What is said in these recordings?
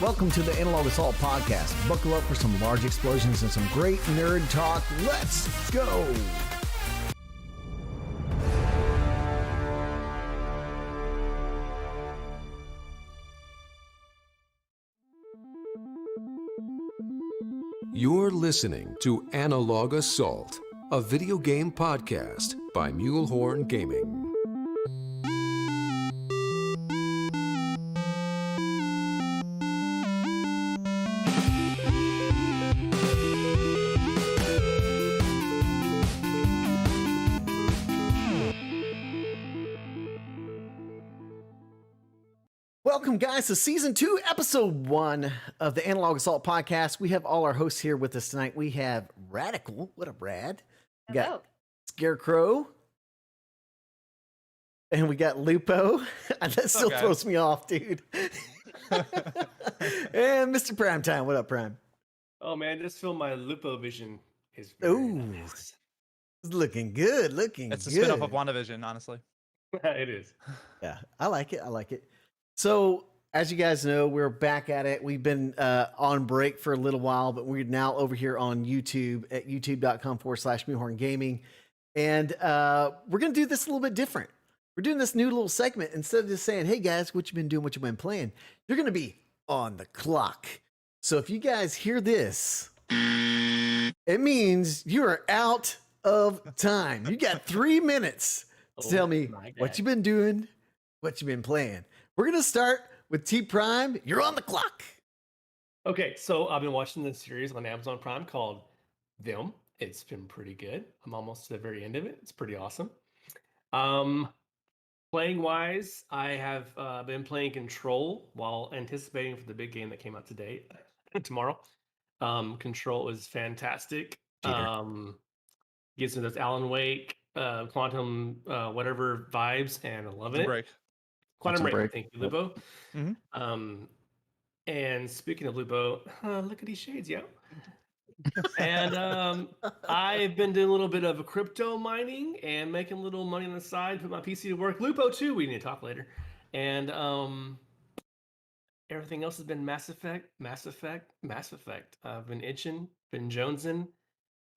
Welcome to the Analog Assault Podcast. Buckle up for some large explosions and some great nerd talk. Let's go! You're listening to Analog Assault, a video game podcast by Mulehorn Gaming. Welcome, guys, to Season 2, Episode 1 of the Analog Assault Podcast. We have all our hosts here with us tonight. We have Radical. What a rad. We got Scarecrow. And we got Lupo. That still throws me off, dude. And Mr. Primetime. What up, Prime? Oh, man, just feel my Lupo vision is nice. It's looking good, It's a spin-off of WandaVision, honestly. It is. Yeah, I like it. So, as you guys know, we're back at it. We've been on break for a little while, but we're now over here on YouTube at youtube.com/Mulehorn Gaming. And we're going to do this a little bit different. We're doing this new little segment. Instead of just saying, hey, guys, what you been doing, what you been playing, you're going to be on the clock. So if you guys hear this, it means you are out of time. You got 3 minutes to tell me what you've been doing, what you've been playing. We're going to start with T Prime. You're on the clock. Okay, so I've been watching this series on Amazon Prime called Them. It's been pretty good. I'm almost to the very end of it. It's pretty awesome. Playing wise, I have been playing Control while anticipating for the big game that came out today, tomorrow. Control is fantastic. Gives me those Alan Wake, Quantum, whatever vibes, and I love it. Quantum Break. Thank you, Lupo. Mm-hmm. And speaking of Lupo, look at these shades, yo. And I've been doing a little bit of crypto mining and making a little money on the side, put my PC to work. Lupo too, we need to talk later. And everything else has been Mass Effect. I've been itching, been jonesing,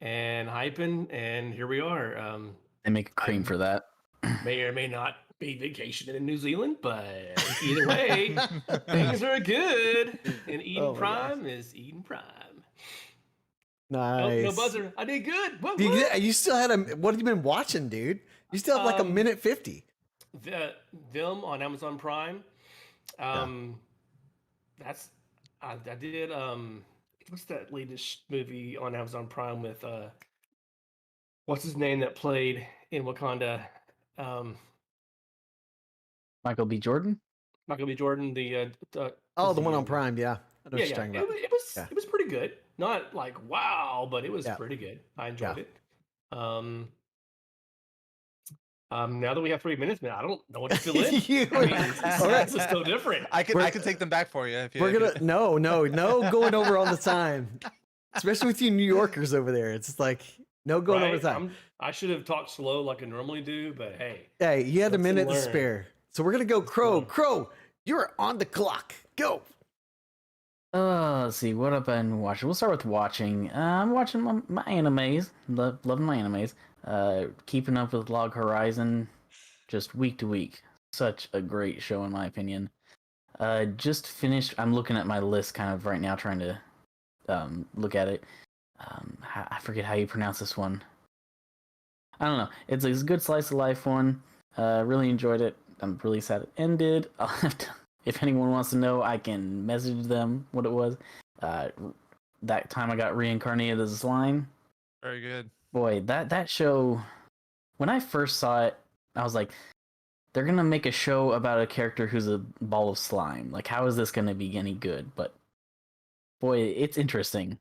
and hyping, and here we are. They make a cream for that. May or may not be vacationing in New Zealand, but either way, things are good. And Eden Prime is Eden Prime. Nice. No buzzer. I did good. What? You still had what have you been watching, dude? You still have like a minute 50. Them on Amazon Prime. That's I did what's that latest movie on Amazon Prime with what's his name that played in Wakanda? Michael B. Jordan. The the one on Prime, yeah. I know what you're talking about. It was pretty good. Not like wow, but it was pretty good. I enjoyed it. Now that we have 3 minutes, man, I don't know what to fill in. This is so different. I can take them back for you. If you we're gonna no going over all the time, especially with you New Yorkers over there. It's just like no going over the time. I should have talked slow like I normally do, but hey, you had a minute to spare, so we're gonna go. Crow, you're on the clock. Go. Let's see what I've been watching. We'll start with watching. I'm watching my animes. Loving my animes. Keeping up with Log Horizon, just week to week. Such a great show in my opinion. Just finished. I'm looking at my list kind of right now, trying to look at it. I forget how you pronounce this one. I don't know. It's a good slice of life one. Really enjoyed it. I'm really sad it ended. I'll have to. If anyone wants to know, I can message them what it was. That time I got reincarnated as a slime. Very good. Boy, that show, when I first saw it, I was like, they're going to make a show about a character who's a ball of slime. Like, how is this going to be any good? But, boy, it's interesting.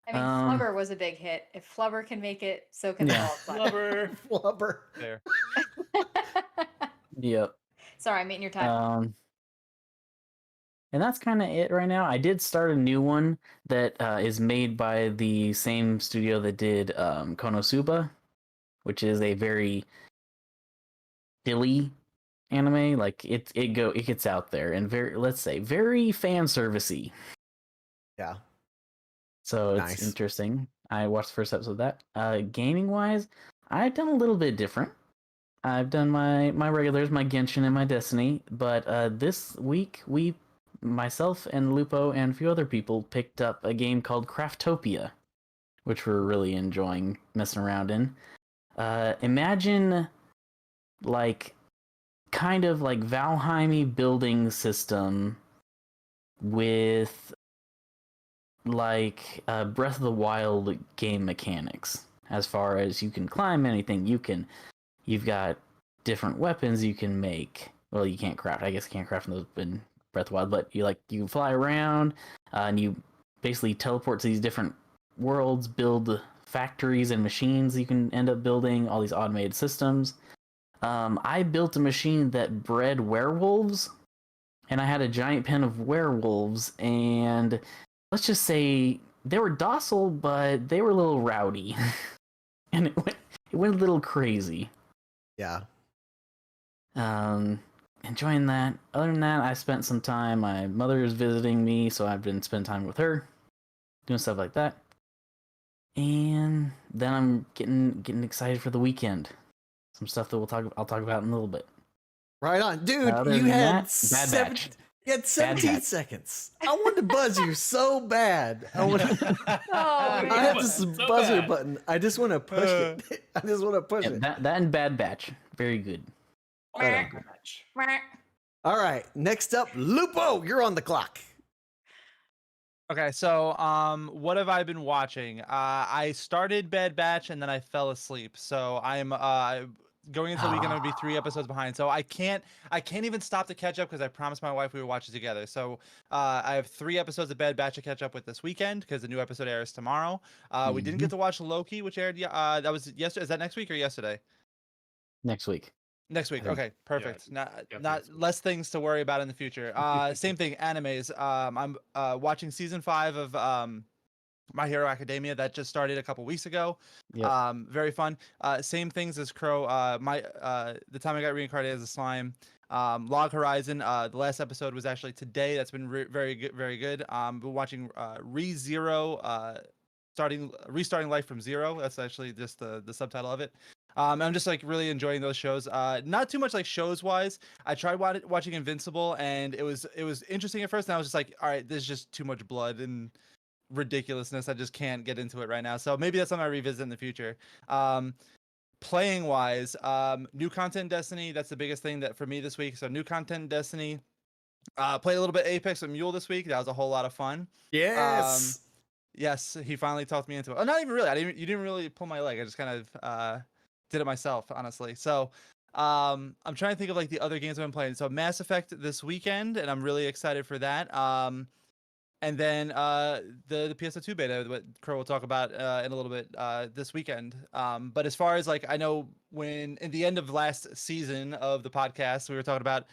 I mean, Flubber was a big hit. If Flubber can make it, so can the ball of slime. Flubber. There. Yep. Sorry, I'm eating your time. And that's kind of it right now. I did start a new one that is made by the same studio that did Konosuba, which is a very silly anime. Like it gets out there and very fan servicey. Yeah. So it's Nice. interesting. I watched the first episode of that. Gaming wise, I've done a little bit different. I've done my regulars, my Genshin and my Destiny, but this week myself and Lupo and a few other people picked up a game called Craftopia, which we're really enjoying messing around in. Imagine like kind of like Valheim-y building system with like Breath of the Wild game mechanics. As far as you can climb anything, you've got different weapons you can make. Well, you can't craft. I guess you can't craft in those in Breath of the Wild, but you can fly around and you basically teleport to these different worlds, build factories and machines you can end up building, all these automated systems. I built a machine that bred werewolves, and I had a giant pen of werewolves, and let's just say they were docile, but they were a little rowdy. And it went a little crazy. Yeah. Enjoying that. Other than that, I spent some time. My mother is visiting me, so I've been spending time with her, doing stuff like that. And then I'm getting excited for the weekend. Some stuff that I'll talk about in a little bit. Right on, dude. Other You than had that, Bad Batch. You had 17 Batch. seconds. I wanted to buzz you so bad. I Oh, have man. this So buzzer bad. button. I just want to push it. I just want to push Yeah, it. that and Bad Batch. Very good. Right on. All right. Next up, Lupo. You're on the clock. Okay, so what have I been watching? I started Bad Batch and then I fell asleep. So I'm going into the weekend. I'm gonna be 3 episodes behind. So I can't even stop to catch up because I promised my wife we would watch it together. So I have 3 episodes of Bad Batch to catch up with this weekend because the new episode airs tomorrow. We didn't get to watch Loki, which aired. That was yesterday. Is that next week or yesterday? Next week. Next week. I think- Okay, perfect. yeah, Not next week. less things to worry about in the future. Same thing, animes. I'm watching season 5 of My Hero Academia that just started a couple weeks ago. Yep. Very fun. Same things as Crow. The time I got reincarnated as a slime. Log Horizon. The last episode was actually today. That's been very good. Very good. Been watching ReZero. Restarting life from zero. That's actually just the subtitle of it. I'm just like really enjoying those shows. Not too much like shows wise. I tried watching Invincible and it was interesting at first. And I was just like, all right, there's just too much blood and ridiculousness. I just can't get into it right now. So maybe that's something I revisit in the future. Playing wise, new content in Destiny. That's the biggest thing that for me this week. So new content in Destiny. Played a little bit Apex with Mule this week. That was a whole lot of fun. Yes. Yes, he finally talked me into it. Oh, not even really. You didn't really pull my leg. I just kind of did it myself, honestly. So I'm trying to think of like the other games I've been playing. So Mass Effect this weekend, and I'm really excited for that. And then the PS2 beta, what Crow will talk about in a little bit this weekend. But as far as like, I know when in the end of last season of the podcast, we were talking about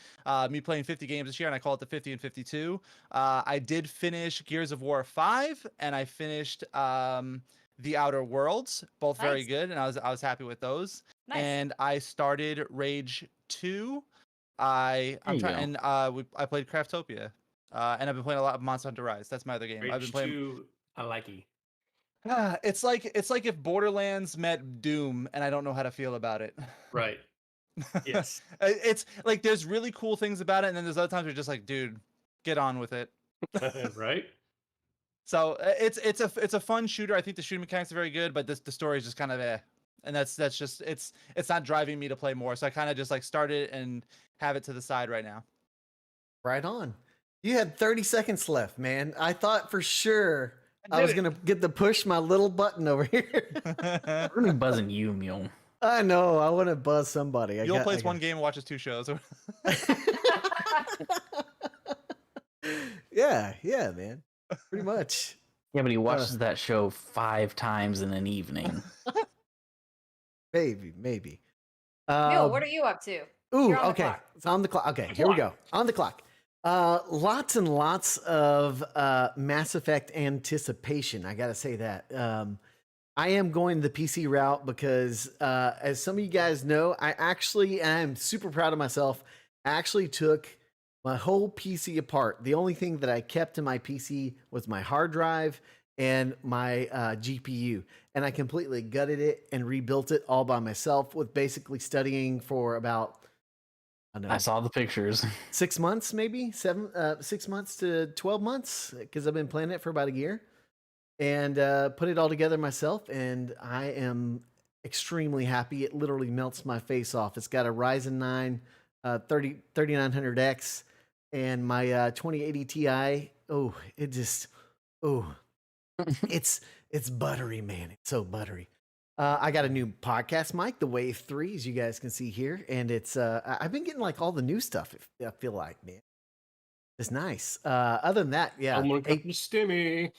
me playing 50 games this year, and I call it the 50 and 52. I did finish Gears of War 5, and I finished The Outer Worlds, both very Nice. good, and I was happy with those. Nice. And I started Rage 2. There I'm you trying, go. and I played Craftopia. And I've been playing a lot of Monster Hunter Rise. That's my other game. I've been Rage playing. 2, I like it. It's like if Borderlands met Doom, and I don't know how to feel about it. Right. Yes. It's like there's really cool things about it, and then there's other times where you're just like, dude, get on with it. Right. So it's a fun shooter. I think the shooting mechanics are very good, but the story is just kind of and that's just it's not driving me to play more. So I kind of just like start it and have it to the side right now. Right on. You had 30 seconds left, man. I thought for sure I was going to get to push my little button over here. We're gonna be buzzing you, Mule. I know. I want to buzz somebody. You'll plays one game and watches 2 shows. Yeah, man. Pretty much. Yeah, but he watches that show 5 times in an evening. Maybe. Neil, what are you up to? Ooh, You're on the okay. clock. It's on the clock. Okay, here we go. On the clock. Lots and lots of Mass Effect anticipation. I gotta say that. I am going the PC route because, as some of you guys know, I am super proud of myself. I actually took my whole PC apart. The only thing that I kept in my PC was my hard drive and my GPU. And I completely gutted it and rebuilt it all by myself with basically studying for about, I don't know, I saw the pictures. 6 months, maybe 6 months to 12 months, because I've been playing it for about a year, and put it all together myself. And I am extremely happy. It literally melts my face off. It's got a Ryzen 9 3900X and my 2080 Ti. Oh, it just, it's buttery, man. It's so buttery. I got a new podcast mic, the Wave 3, as you guys can see here, and it's I've been getting like all the new stuff. I feel like, man, it's nice. Other than that, yeah, Someone come stimmy.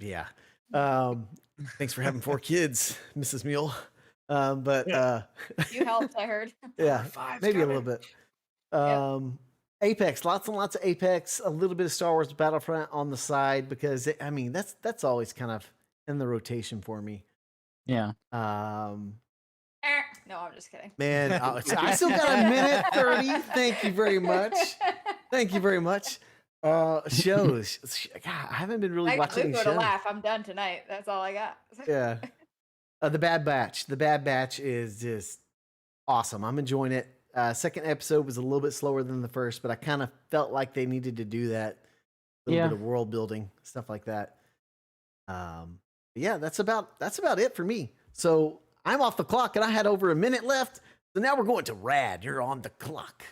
yeah. Thanks for having 4 kids, Mrs. Mule. But You helped, I heard. yeah, Five's maybe a coming. little bit. Apex, lots and lots of Apex, a little bit of Star Wars Battlefront on the side, because I mean that's always kind of in the rotation for me. Yeah. No, I'm just kidding. Man, I still got a minute 30. Thank you very much. Thank you very much. Shows. God, I haven't been really I got watching Lugo shows. to laugh. I'm done tonight. That's all I got. Yeah. The Bad Batch. The Bad Batch is just awesome. I'm enjoying it. Second episode was a little bit slower than the first, but I kind of felt like they needed to do that. A little Yeah. bit of world building, stuff like that. Yeah, that's about it for me. So I'm off the clock, and I had over a minute left. So now we're going to Rad. You're on the clock.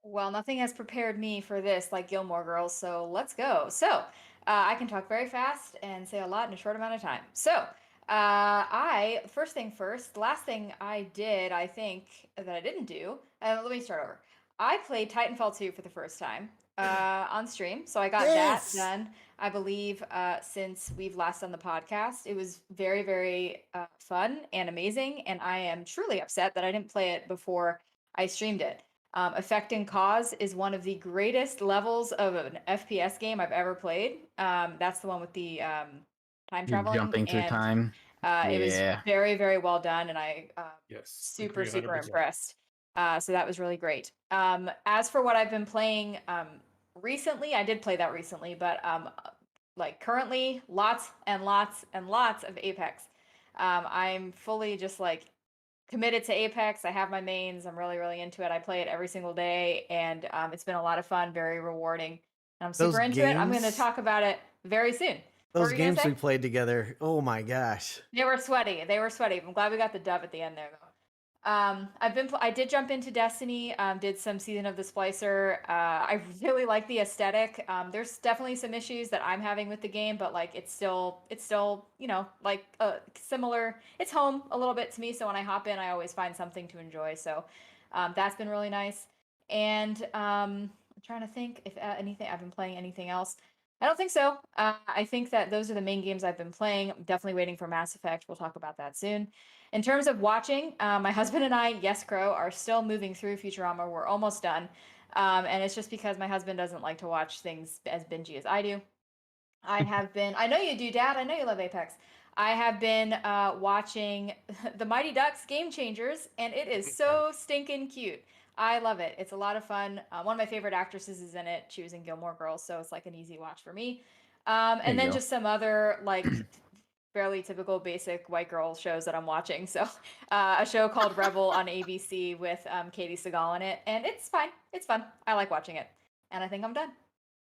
Well, nothing has prepared me for this like Gilmore Girls, so let's go. So, I can talk very fast and say a lot in a short amount of time. So, first thing first, last thing I did, I think that I didn't do, let me start over. I played Titanfall 2 for the first time on stream, so I got Yes! that done, I believe, since we've last done the podcast. It was very, very fun and amazing, and I am truly upset that I didn't play it before I streamed it. Effect and Cause is one of the greatest levels of an FPS game I've ever played. That's the one with the time You're traveling. jumping through and, time. It was Yeah. very, very well done, and I Yes. super, agree super 100%. impressed. So that was really great. As for what I've been playing recently, I did play that recently, but like currently, lots and lots and lots of Apex. I'm fully just like committed to Apex. I have my mains. I'm really, really into it. I play it every single day, and it's been a lot of fun, very rewarding. And I'm super Those into it. I'm going to games- talk about it very soon. What Those were you gonna games say? we played together. Oh my gosh. They were sweaty. They were sweaty. I'm glad we got the dub at the end there, though. I did jump into Destiny. Did some Season of the Splicer. I really like the aesthetic. There's definitely some issues that I'm having with the game, but like it's still like similar. It's home a little bit to me. So when I hop in, I always find something to enjoy. So that's been really nice. And I'm trying to think if I've been playing anything else. I don't think so. I think that those are the main games I've been playing. I'm definitely waiting for Mass Effect. We'll talk about that soon. In terms of watching, my husband and I, Yes Crow, are still moving through Futurama. We're almost done. And it's just because my husband doesn't like to watch things as bingey as I do. I know you do, Dad. I know you love Apex. I have been watching The Mighty Ducks Game Changers, and it is so stinking cute. I love it. It's a lot of fun. One of my favorite actresses is in it. She was in Gilmore Girls, so it's like an easy watch for me. And then just some other like fairly typical basic white girl shows that I'm watching. So a show called Rebel on ABC with Katie Seagal in it, and it's fine. It's fun. I like watching it, and I think I'm done.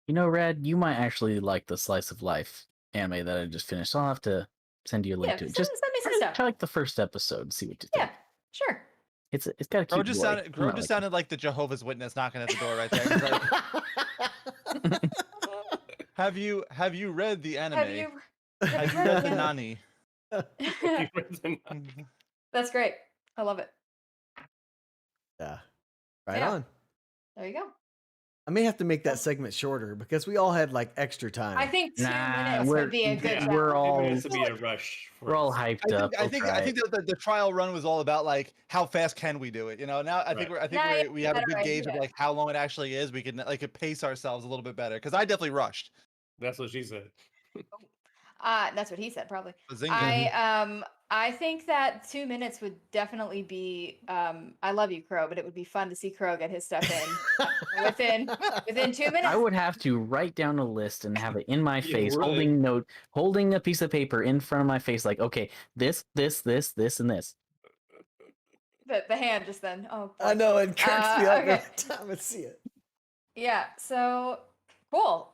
You know, Red, you might actually like the Slice of Life anime that I just finished. I'll have to send you a link Yeah, to it. send me some stuff. Try like the first episode and see what you think. Yeah, sure. It's got a Grow cute just boy. sounded, I Grow might just like it. sounded like the Jehovah's Witness knocking at the door right there. He's like, have you read the anime? Have you Have you read the Nani? That's great. I love it. Yeah. Right Yeah. on. There you go. I may have to make that segment shorter because we all had like extra time. I think 2 Nah, minutes would be a good Yeah, we're challenge. all- It has to be a rush. We're all for us. hyped up. I think that the trial run was all about like how fast can we do it, you know. Now I think Now we have a better good gauge of idea. like how long it actually is. We can like pace ourselves a little bit better because I definitely rushed. That's what she said. That's what he said, probably. Bazinga. I I think that 2 minutes would definitely be. I love you, Crow, but it would be fun to see Crow get his stuff in within 2 minutes. I would have to write down a list and have it in my You face, would. holding a piece of paper in front of my face, like, okay, this, and this. The hand just then. Oh, I boy. know it cracks me up Okay. every time I see it. Yeah. So cool.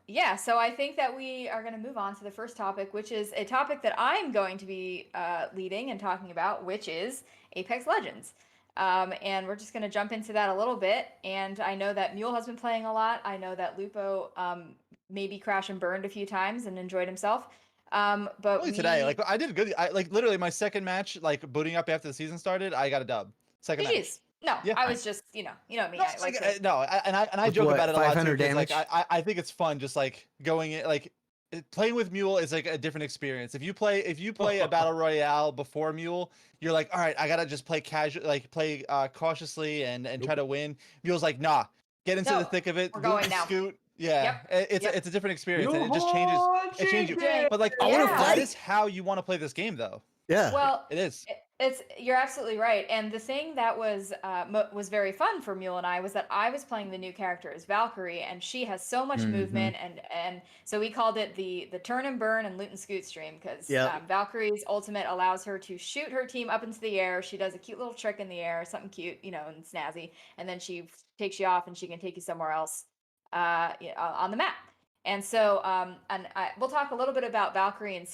Yeah. So I think that we are going to move on to the first topic, which is a topic that I'm going to be leading and talking about, which is Apex Legends. And we're just going to jump into that a little bit. And I know that Mule has been playing a lot. I know that Lupo maybe crashed and burned a few times and enjoyed himself. But Only today, like I did good. I like literally my second match, like booting up after the season started, I got a dub. Second match. GG's. No, Yeah. I was just, you know me. No, I like to. I With joke what, about it a lot too. 500 'Cause, like damage? I think it's fun, just like going in, like playing with Mule is like a different experience. If you play a battle royale before Mule, you're like, all right, I gotta just play casual, like play cautiously and try to win. Mule's like, nah, get into the No, thick of it. we're loot going and now. Scoot. Yeah, it's Yep. it's a different experience, and it just changes. It changes you. But like, I wanna Yeah. fight. that is how you want to play this game, though. Yeah. Well, It is. you're absolutely right. And the thing that was very fun for Mule and I was that I was playing the new character as Valkyrie, and she has so much movement, and so we called it the turn and burn and loot and scoot stream because Yep. Valkyrie's ultimate allows her to shoot her team up into the air. She does a cute little trick in the air, something cute, and snazzy, and then she takes you off and she can take you somewhere else on the map. And so, we'll talk a little bit about Valkyrie in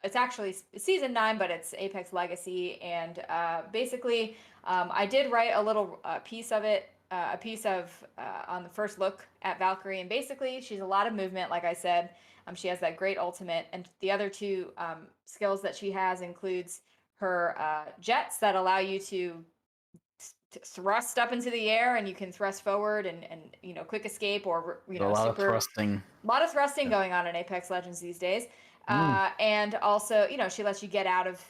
it's actually season 9, but it's Apex Legacy. And basically, I did write a little piece of it, on the first look at Valkyrie. And basically, she's a lot of movement, like I said. She has that great ultimate. And the other two skills that she has includes her jets that allow you to thrust up into the air, and you can thrust forward and quick escape, or A lot of thrusting. a lot of thrusting going on in Apex Legends these days. And also, she lets you get out of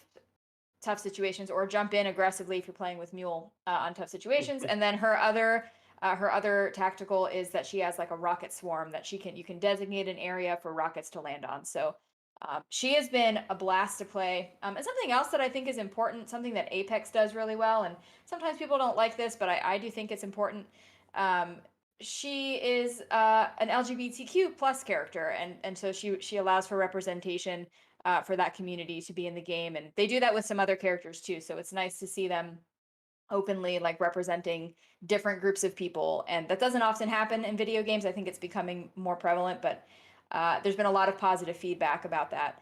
tough situations or jump in aggressively if you're playing with Mule on tough situations. And then her other tactical is that she has like a rocket swarm that you can designate an area for rockets to land on. So she has been a blast to play. And something else that I think is important, something that Apex does really well, and sometimes people don't like this, but I do think it's important. She is an LGBTQ plus character, and so she allows for representation for that community to be in the game, and they do that with some other characters too. So it's nice to see them openly like representing different groups of people, and that doesn't often happen in video games. I think it's becoming more prevalent, but there's been a lot of positive feedback about that.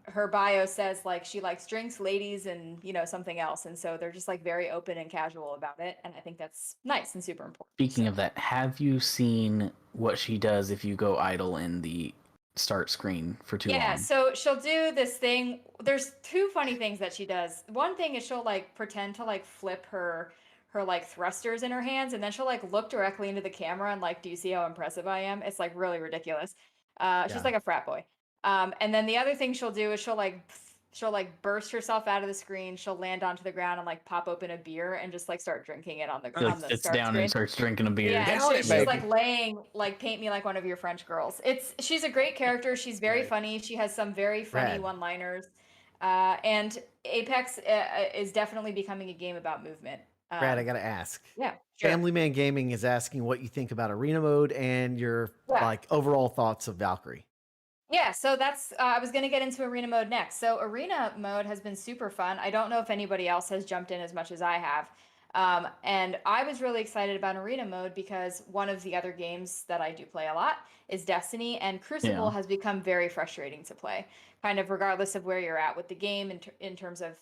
Her bio says like she likes drinks, ladies, and something else, and so they're just like very open and casual about it, and I think that's nice and super important. Speaking of that, have you seen what she does if you go idle in the start screen for too long? Yeah, so she'll do this thing. There's two funny things that she does. One thing is she'll like pretend to like flip her like thrusters in her hands, and then she'll like look directly into the camera and like, do you see how impressive I am? It's like really ridiculous. She's like a frat boy. And then the other thing she'll do is she'll like burst herself out of the screen. She'll land onto the ground and like pop open a beer and just like start drinking it on the Sits start down screen. and starts drinking a beer. Yeah, Down it, she's baby. like laying like paint me like one of your French girls. She's a great character. She's very funny. She has some very funny Rad. one-liners. And Apex is definitely becoming a game about movement. Brad, I gotta ask. Yeah, sure. Family Man Gaming is asking what you think about arena mode and your like overall thoughts of Valkyrie. Yeah, so that's I was going to get into arena mode next. So arena mode has been super fun. I don't know if anybody else has jumped in as much as I have. And I was really excited about arena mode because one of the other games that I do play a lot is Destiny, and Crucible has become very frustrating to play, kind of regardless of where you're at with the game in terms of,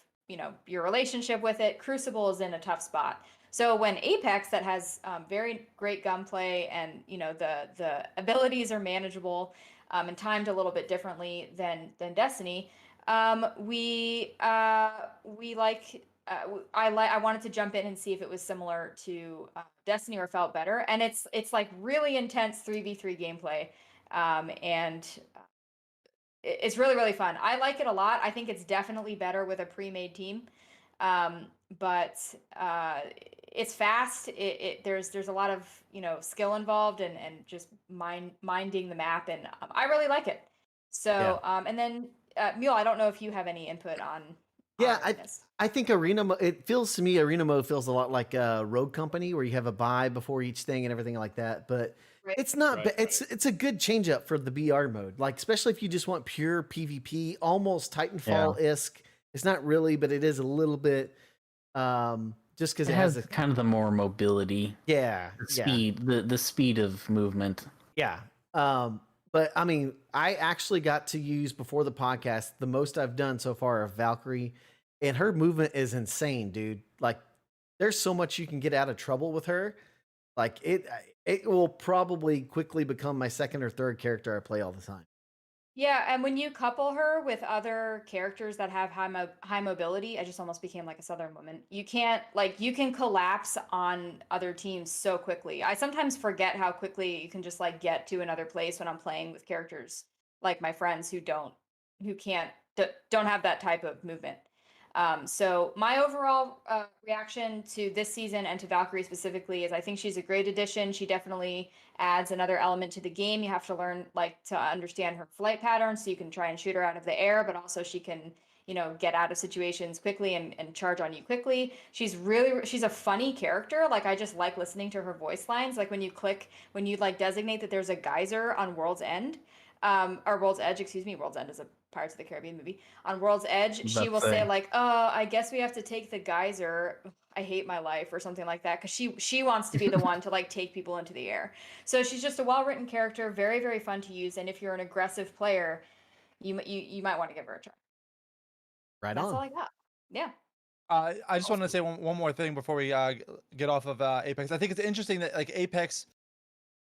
your relationship with it. Crucible is in a tough spot. So when Apex, that has very great gunplay and, the abilities are manageable, and timed a little bit differently than Destiny, I wanted to jump in and see if it was similar to Destiny or felt better. And it's like really intense 3v3 gameplay, and it's really, really fun. I like it a lot. I think it's definitely better with a pre-made team, but it's fast. There's a lot of skill involved and just minding the map, and I really like it. So and then Mule, I don't know if you have any input on. Yeah, arenas. I think it feels to me, arena mode feels a lot like a Rogue Company where you have a buy before each thing and everything like that. But Right. it's not, Right. it's a good change up for the BR mode. Like, especially if you just want pure PvP, almost Titanfall-esque. It's not really, but it is a little bit, just because It it has has a, kind of the more mobility, yeah, the speed, the speed of movement. Yeah. But I mean, I actually got to use before the podcast the most I've done so far of Valkyrie, and her movement is insane, dude. Like, there's so much you can get out of trouble with her. Like, it will probably quickly become my second or third character I play all the time. Yeah, and when you couple her with other characters that have high mobility, I just almost became like a Southern woman. You can collapse on other teams so quickly. I sometimes forget how quickly you can just like get to another place when I'm playing with characters like my friends who don't have that type of movement. So my overall reaction to this season and to Valkyrie specifically is I think she's a great addition. She definitely adds another element to the game. You have to learn to understand her flight patterns so you can try and shoot her out of the air, but also she can, get out of situations quickly and charge on you quickly. She's a funny character. Like, I just like listening to her voice lines. Like when you designate that there's a geyser on World's End, or World's Edge, excuse me. World's End is a Pirates of the Caribbean movie. On World's Edge, she will say like, "Oh, I guess we have to take the geyser. I hate my life," or something like that, because she wants to be the one to like take people into the air. So she's just a well-written character, very, very fun to use, and if you're an aggressive player, you might want to give her a try. Right That's on. all I got. Yeah. I just want to say one more thing before we get off of Apex. I think it's interesting that like Apex,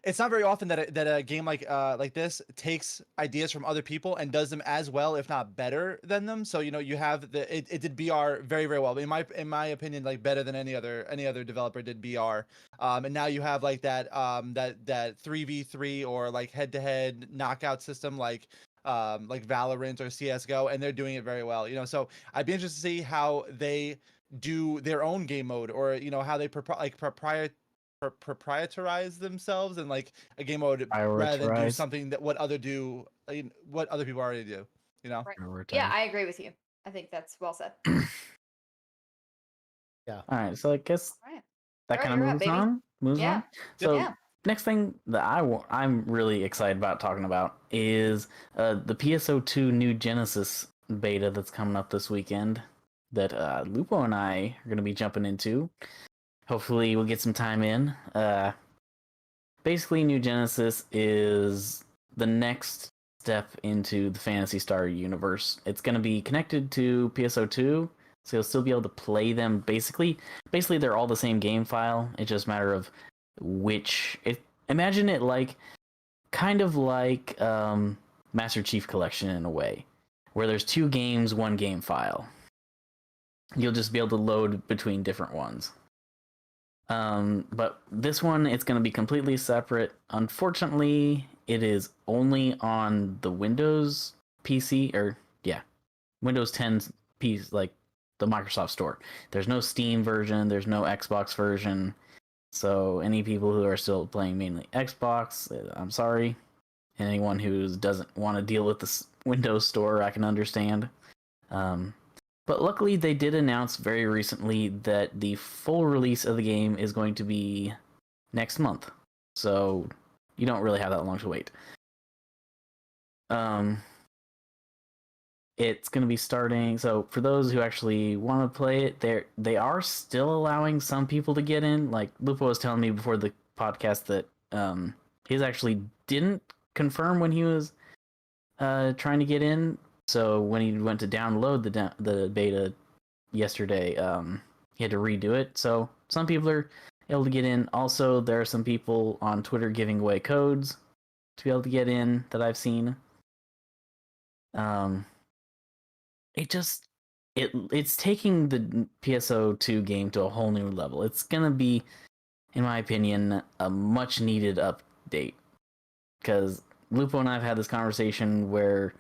it's not very often that a game like this takes ideas from other people and does them as well, if not better than them. So you have it did BR very, very well. In my opinion, like better than any other developer did BR. And now you have like that 3v3 or like head-to-head knockout system like Valorant or CS:GO, and they're doing it very well. So I'd be interested to see how they do their own game mode, or how they proprietarize themselves in like a game mode rather than do Prioritize. something that what other people already do. Right. Yeah, I agree with you. I think that's well said. Yeah. All right, so I guess All right. that Alright, kind of you're up, baby. moves Yeah. on. So Yeah. next thing that I'm really excited about talking about is the PSO2 new Genesis beta that's coming up this weekend that Lupo and I are going to be jumping into. Hopefully we'll get some time in. Basically, New Genesis is the next step into the Phantasy Star universe. It's going to be connected to PSO2, so you'll still be able to play them. Basically, they're all the same game file. It's just a matter of imagine it like kind of like Master Chief Collection in a way, where there's 2 games, 1 game file. You'll just be able to load between different ones. But this one, it's going to be completely separate. Unfortunately, it is only on the Windows PC, Windows 10 piece, like the Microsoft Store. There's no Steam version, there's no Xbox version. So any people who are still playing mainly Xbox, I'm sorry. Anyone who doesn't want to deal with the Windows Store, I can understand. But luckily, they did announce very recently that the full release of the game is going to be next month. So you don't really have that long to wait. It's going to be starting. So for those who actually want to play it, they are still allowing some people to get in. Like Lupo was telling me before the podcast that he actually didn't confirm when he was trying to get in. So when he went to download the beta yesterday, he had to redo it. So some people are able to get in. Also, there are some people on Twitter giving away codes to be able to get in that I've seen. It's taking the PSO2 game to a whole new level. It's gonna be, in my opinion, a much needed update. Because Lupo and I have had this conversation where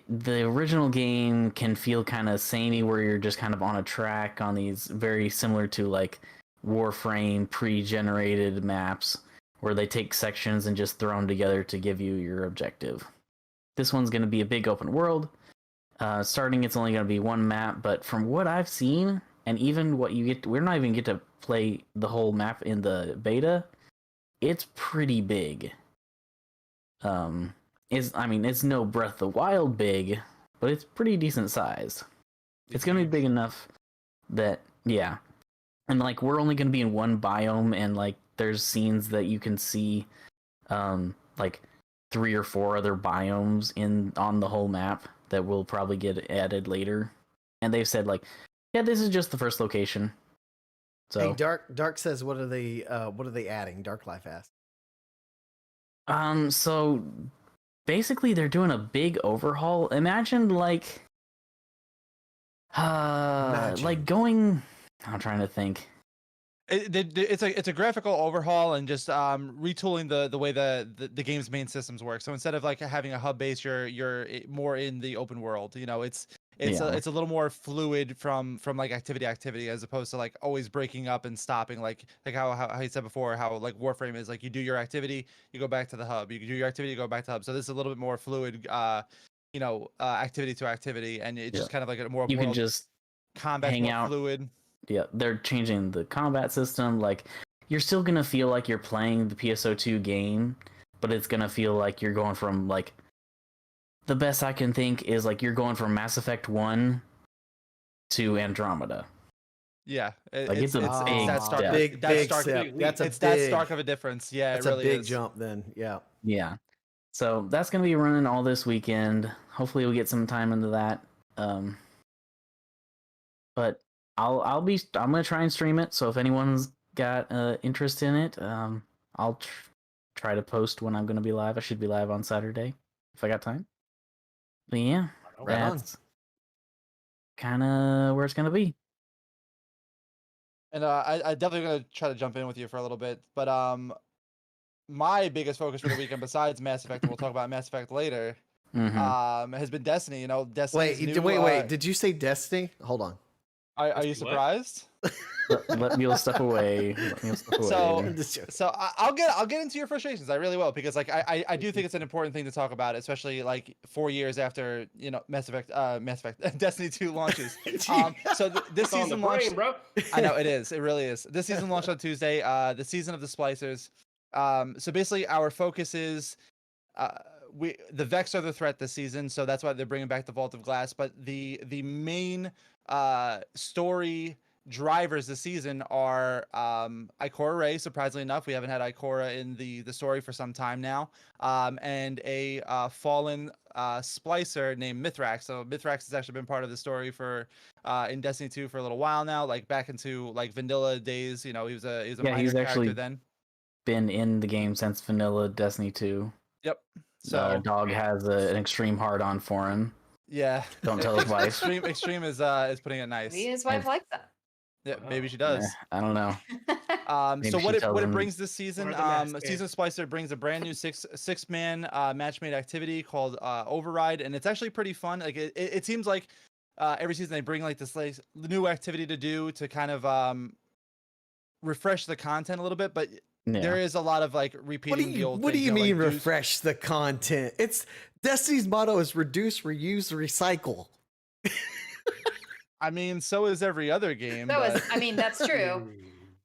the original game can feel kind of samey, where you're just kind of on a track on these very similar to like Warframe pre-generated maps, where they take sections and just throw them together to give you your objective. this one's going to be a big open world. Starting, it's only going to be one map, but from what I've seen, and even what you get, we're not even get to play the whole map in the beta. It's pretty big. It's no Breath of the Wild big, but it's pretty decent sized. It's gonna be big enough that, yeah. And like, we're only gonna be in one biome, and like, there's scenes that you can see, like 3 or 4 other biomes on the whole map that will probably get added later. And they've said like, yeah, this is just the first location. So Hey, Dark says, what are they adding? Dark Life asked. So basically they're doing a big overhaul. Imagine like going, I'm trying to think. It's a graphical overhaul and just retooling the way the game's main systems work. So instead of like having a hub base, you're more in the open world. You know, it's a little more fluid from like activity to activity, as opposed to like always breaking up and stopping, like how you said before, how like Warframe is like, you do your activity, you go back to the hub, you do your activity, you go back to the hub. So this is a little bit more fluid, activity to activity, and it's just kind of like a more you can just combat hang more out. fluid. Yeah, they're changing the combat system. Like, you're still gonna feel like you're playing the PSO2 game, but it's gonna feel like you're going from, like, the best I can think is like you're going from Mass Effect 1 to Andromeda. Yeah, It's that stark. Big step. That's that stark of a difference. Yeah, that's it really a big is. jump. Then, yeah. Yeah. So that's gonna be running all this weekend. Hopefully, we'll get some time into that. But I'm gonna try and stream it. So if anyone's got interest in it, I'll try to post when I'm gonna be live. I should be live on Saturday if I got time. But yeah, that's kind of where it's gonna be. And I definitely gonna try to jump in with you for a little bit. But my biggest focus for the weekend, besides Mass Effect, and we'll talk about Mass Effect later, has been Destiny. You know, Destiny. Wait. Did you say Destiny? Hold on. Are you surprised? Let me step away. So I'll get into your frustrations. I really will, because like I do think it's an important thing to talk about, especially like 4 years after, you know, Mass Effect Destiny 2 launches. So this season launched, bro. I know it is. It really is. This season launched on Tuesday. The season of the Splicers. So basically our focus is the Vex are the threat this season, so that's why they're bringing back the Vault of Glass. But the main story drivers this season are Ikora Rey. Surprisingly enough, we haven't had Ikora in the story for some time now, and a fallen splicer named Mithrax. So Mithrax has actually been part of the story for in Destiny 2 for a little while now, like back into like vanilla days. You know, he was a minor character then. Been in the game since vanilla Destiny 2. Yep. So Dog has an extreme hard on for him. Yeah. Don't tell his wife. Extreme is putting it nice. Maybe his wife likes that. Yeah, maybe she does. I don't know. So what it brings this season, Season Splicer brings a brand new six-man match-made activity called Override, and it's actually pretty fun. Like it seems like every season they bring like this like new activity to do to kind of refresh the content a little bit, but there is a lot of like repeating the old. What do you things, mean like, refresh the content? It's Destiny's motto is reduce, reuse, recycle. I mean, so is every other game. That's true.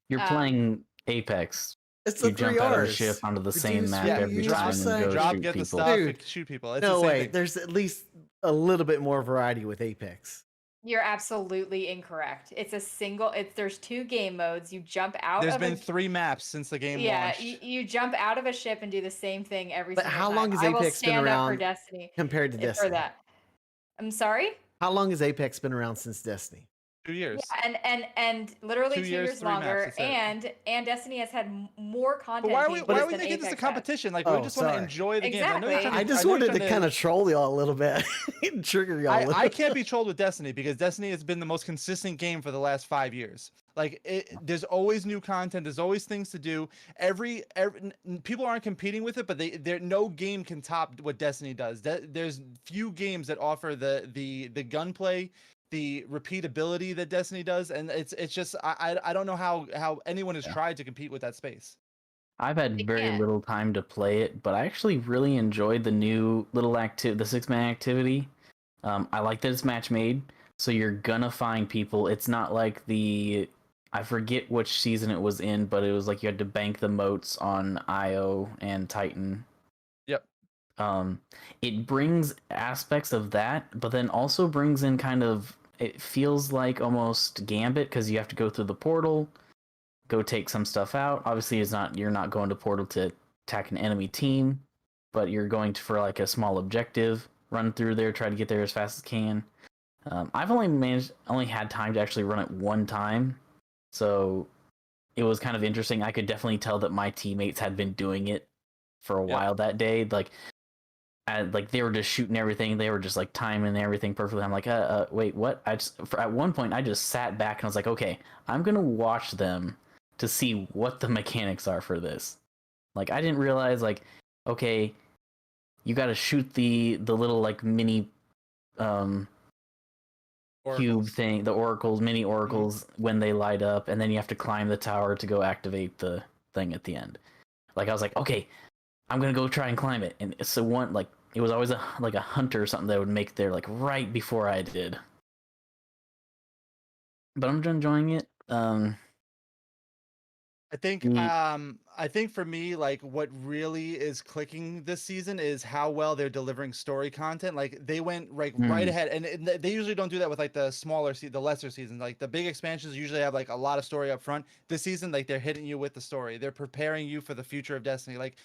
You're playing Apex. It's the you jump out of a ship onto the same map every time and go drop, shoot get people. the stuff, and shoot people. It's no the same way. thing. There's at least a little bit more variety with Apex. You're absolutely incorrect. There's 2 game modes. You jump out. There's been 3 maps since the game launched. Yeah, you jump out of a ship and do the same thing every single time. But how long has Apex been around for Destiny compared to Destiny? For that. I'm sorry? How long has Apex been around since Destiny? 2 years. Yeah, and literally 2 years longer, maps, and Destiny has had more content. But why are we making this a competition? Like we just want to enjoy the game. I just wanted to kind of troll y'all a little bit, trigger y'all. I can't be trolled with Destiny because Destiny has been the most consistent game for the last 5 years. Like there's always new content. There's always things to do. Every people aren't competing with it, but no game can top what Destiny does. There's few games that offer the gunplay, the repeatability that Destiny does, and it's just I don't know how anyone has tried to compete with that space. I've had They very can't. little time to play it, but I actually really enjoyed the new little the 6-man activity. I like that it's match made, so you're gonna find people. It's not like I forget which season it was in, but it was like you had to bank the moats on Io and Titan. Yep. It brings aspects of that, but then also brings in kind of, it feels like almost Gambit, because you have to go through the portal, go take some stuff out. Obviously, you're not going to portal to attack an enemy team, but you're going for like a small objective, run through there, try to get there as fast as can. I've only had time to actually run it one time, so it was kind of interesting. I could definitely tell that my teammates had been doing it for a while that day. Like they were just shooting everything. They were just like timing everything perfectly. I'm like, wait, what? At one point I just sat back and I was like, okay, I'm gonna watch them to see what the mechanics are for this. Like I didn't realize, like, okay, you got to shoot the little like mini cube thing, the oracles, mini oracles, when they light up, and then you have to climb the tower to go activate the thing at the end. Like I was like, okay, I'm gonna go try and climb it, and so it was always a hunter or something that would make there like right before I did. But I'm enjoying it. I think for me, like what really is clicking this season is how well they're delivering story content. Like they went like right ahead, and they usually don't do that with like the lesser seasons. Like the big expansions usually have like a lot of story up front. This season, like they're hitting you with the story. They're preparing you for the future of Destiny. Like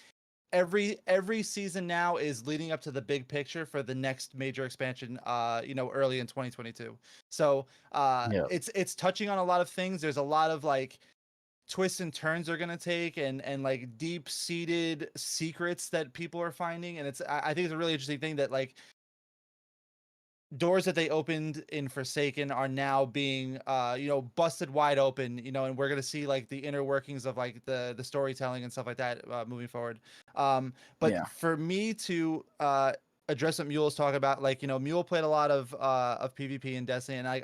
every season now is leading up to the big picture for the next major expansion, early in 2022. So it's touching on a lot of things. There's a lot of like twists and turns they're gonna take, and like deep-seated secrets that people are finding, and I think it's a really interesting thing that like doors that they opened in Forsaken are now being busted wide open, and we're gonna see like the inner workings of like the storytelling and stuff like that moving forward. But for me to address what Mule's talking about, like Mule played a lot of PvP in Destiny, and I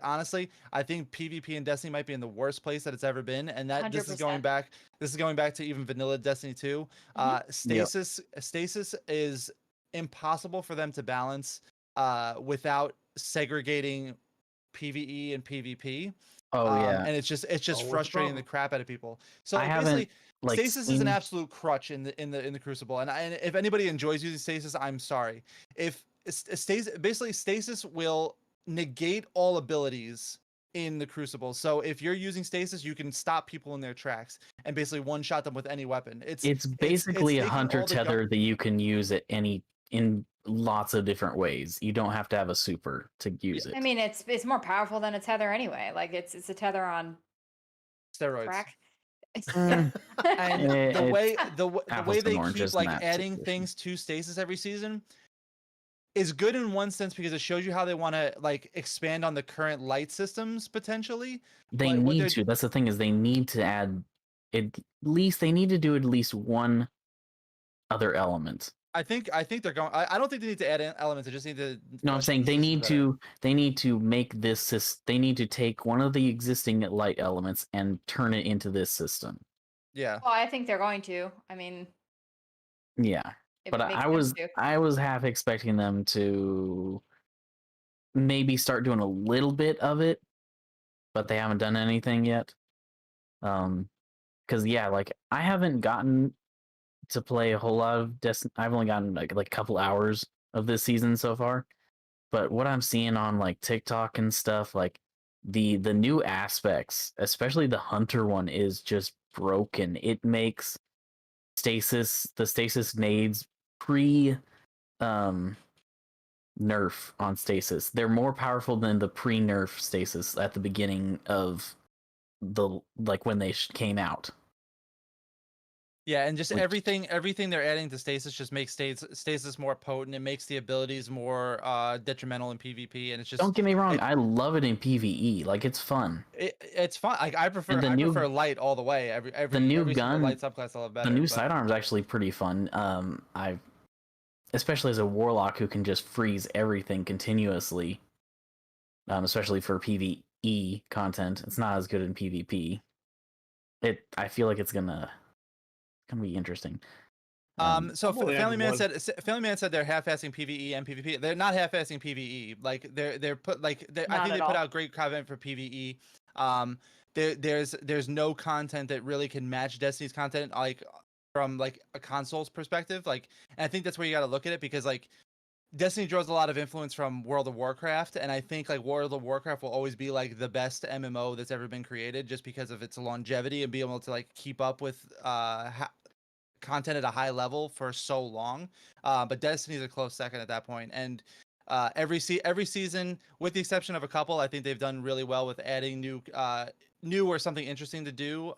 think PvP in Destiny might be in the worst place that it's ever been, and that 100%. this is going back to even vanilla Destiny 2. Stasis is impossible for them to balance without segregating PvE and PvP. And it's just frustrating the crap out of people. So basically, Stasis is an absolute crutch in the Crucible, and if anybody enjoys using Stasis, I'm sorry. If Stasis will negate all abilities in the Crucible. So if you're using Stasis, you can stop people in their tracks and basically one-shot them with any weapon. It's basically a hunter tether that you can use in lots of different ways. You don't have to have a super to use it. I mean, it's more powerful than a tether anyway. Like it's a tether on steroids. crack. And the way they keep like adding situation. things to Stasis every season is good in one sense, because it shows you how they want to like expand on the current light systems potentially. They need to. That's the thing, is they need to add they need to do at least one other element. I think they're going. I don't think they need to add elements. They just need to. No, I'm saying they need to make this. They need to take one of the existing light elements and turn it into this system. Yeah. Well, I think they're going to. I mean. Yeah, but I was half expecting them to maybe start doing a little bit of it, but they haven't done anything yet. Because like I haven't gotten to play a whole lot of Destiny. I've only gotten like a couple hours of this season so far, but what I'm seeing on like TikTok and stuff, like the new aspects, especially the hunter one, is just broken. It makes the stasis nades nerf on stasis. They're more powerful than the pre-nerf stasis at the beginning of when they came out. Yeah, and just everything they're adding to Stasis just makes Stasis more potent. It makes the abilities more detrimental in PvP, and it's just. Don't get me wrong, I love it in PvE. Like it's fun. It's fun. Like I prefer light all the way. Every gun, light subclass I love better. The new sidearm is actually pretty fun. Especially as a warlock who can just freeze everything continuously. Especially for PvE content, it's not as good in PvP. I feel like it's gonna gonna be interesting. So I'm only Family Man adding Family Man said they're half-assing PvE and PvP. They're not half-assing PvE. Like they're put like I Not think they at put all. out great content for PvE. There's no content that really can match Destiny's content, like from like a console's perspective. Like, and I think that's where you got to look at it, because like Destiny draws a lot of influence from World of Warcraft, and I think like World of Warcraft will always be like the best MMO that's ever been created, just because of its longevity and being able to like keep up with content at a high level for so long. But Destiny's a close second at that point. And every season, with the exception of a couple, I think they've done really well with adding new or something interesting to do.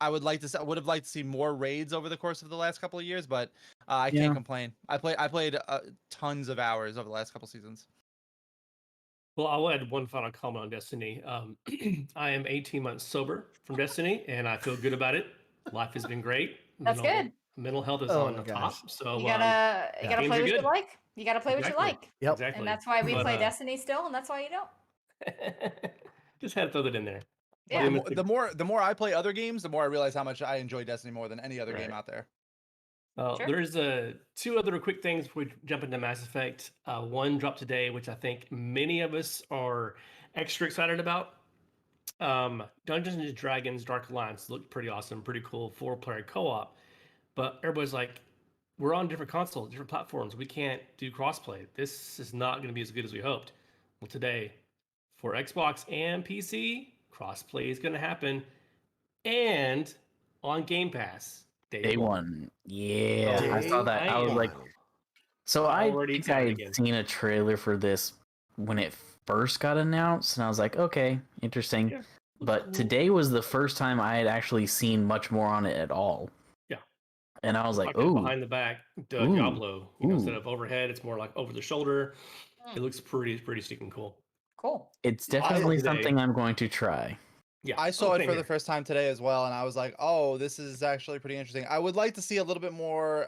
I would have liked to see more raids over the course of the last couple of years, but I can't complain. I played tons of hours over the last couple seasons. Well, I'll add one final comment on Destiny. I am 18 months sober from Destiny, and I feel good about it. Life has been great. That's good. Mental health is Oh on my the gosh. top. So You gotta games play are what you good. like. You gotta play what you Exactly. like. Yep. Exactly. And that's why we But, play Destiny still, and that's why you don't. Just had to throw that in there. Yeah. The more I play other games, the more I realize how much I enjoy Destiny more than any other game out there. Sure. There's two other quick things before we jump into Mass Effect. One dropped today, which I think many of us are extra excited about. Dungeons and Dragons Dark Alliance looked pretty awesome, pretty cool, 4-player co-op. But everybody's like, we're on different consoles, different platforms. We can't do crossplay. This is not going to be as good as we hoped. Well, today, for Xbox and PC, crossplay is going to happen. And on Game Pass, day one. Yeah, I saw that. I was like, so I Already think I excited had again. seen a trailer for this when it first got announced, and I was like, okay, interesting. Yeah. But today was the first time I had actually seen much more on it at all. Yeah. And I was like, Like oh, behind the back, Diablo. Instead of overhead, it's more like over the shoulder. It looks pretty stinking cool. Cool. it's definitely today- something I'm going to try. Yeah, I saw it same for here. the first time today as well, and I was like, "Oh, this is actually pretty interesting." I would like to see a little bit more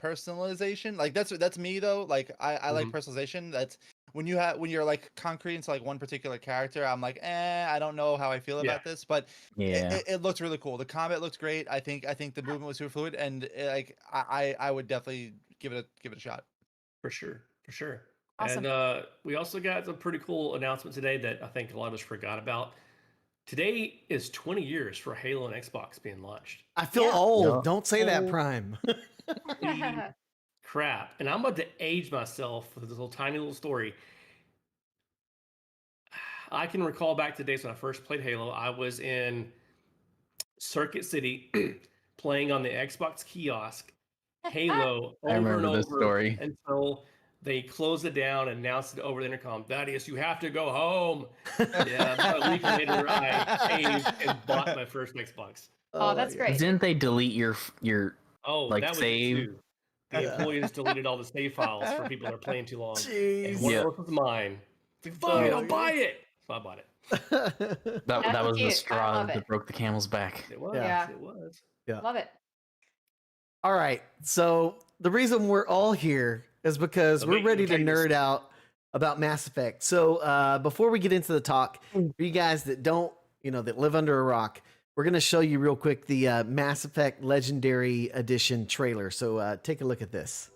personalization. Like that's me though. Like I like personalization. That's when you're like concrete into like one particular character. I'm like, I don't know how I feel about this, but Yeah. it looks really cool. The combat looks great. I think the movement was super fluid, and like I would definitely give it a shot. For sure. Awesome. And we also got a pretty cool announcement today that I think a lot of us forgot about. Today is 20 years for Halo and Xbox being launched. I feel Yeah. old. Yeah. Don't say that, Oh. Prime. Crap. And I'm about to age myself with this little tiny little story. I can recall back to days when I first played Halo. I was in Circuit City playing on the Xbox kiosk Halo I over and remember over this story. until they closed it down and announced it over the intercom. Thaddeus, you have to go home. Yeah, about a week later, I saved and bought my first Xbox. Oh, that's my great. Didn't they delete your Oh, Like, that was save? too. The employees deleted all the save files for people that are playing too long. Jeez. And one Yeah. of those was mine. Fine, I'll buy it. So I bought it. that That's was the cute. I straw love that it. broke the camel's back. It was. Yeah. It was. Love it. All right. So the reason we're all here is because So we're make ready to changes. nerd out about Mass Effect. So before we get into the talk, for you guys that don't, that live under a rock, we're going to show you real quick the Mass Effect Legendary Edition trailer. So take a look at this.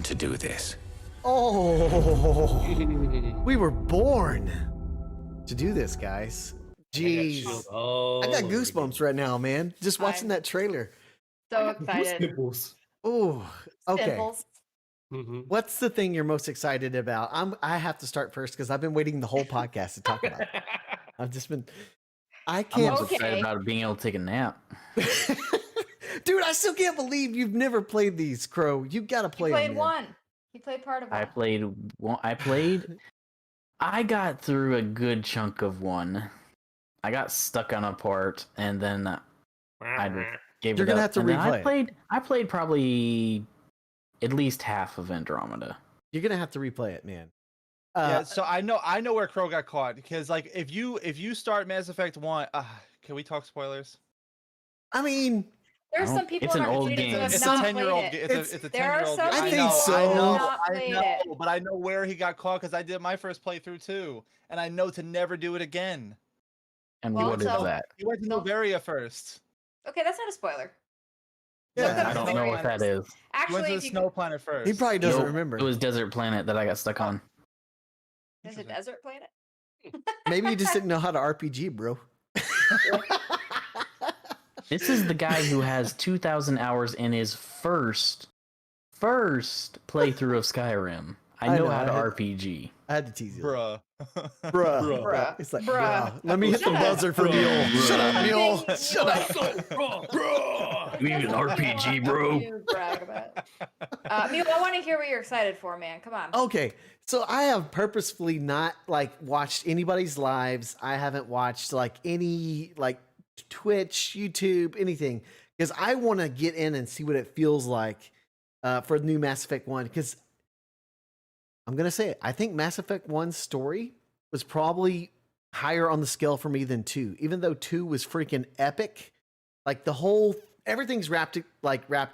to do this. Oh, we were born to do this, guys. Jeez. I got goosebumps right now, man. Just watching that trailer. So excited. Nipples. Oh, okay. Pimples. What's the thing you're most excited about? I have to start first because I've been waiting the whole podcast to talk about it. I've just been. I I'm can't. most excited about being able to take a nap. Dude, I still can't believe you've never played these, Crow. You got to play. He played them, one. He played part of one. I played one. I got through a good chunk of one. I got stuck on a part, and then I just gave You're it gonna up. have to And then replay it. I played probably at least half of Andromeda. You're gonna have to replay it, man. Yeah, so I know where Crow got caught because like if you start Mass Effect 1, can we talk spoilers? I mean, There's I some don't- people it's in an our old community who game. have It's a not 10-year-old played it. game. It's a There are 10-year-old some game. I people think who so. have know, not I played know, it. but I know where he got caught because I did my first playthrough too, and I know to never do it again. And Well, what is so- that? He went to No. Novaria first. Okay, that's not a spoiler. yeah, I don't know what that is. He went Actually, to the if you snow planet first. he probably doesn't Nope, remember. It was Desert Planet that I got stuck on. is it Desert Planet? Maybe you just didn't know how to RPG, bro. This is the guy who has 2,000 hours in his first playthrough of Skyrim. I I know know, how to I had- RPG. I had to tease you. Bruh. Bruh. Bruh. It's like, Bruh. bruh. Let me hit the Shut up. buzzer for Mule. Shut up, One Mule. thing Shut you- up. You need an RPG, bro. You brag about. Mule, I want to hear what you're excited for, man. Come on. Okay, so I have purposefully not like watched anybody's lives. I haven't watched like any like Twitch, YouTube, anything because I want to get in and see what it feels like for the new Mass Effect 1 because I'm gonna say it. I think Mass Effect 1's story was probably higher on the scale for me than 2, even though 2 was freaking epic. Like the whole everything's wrapped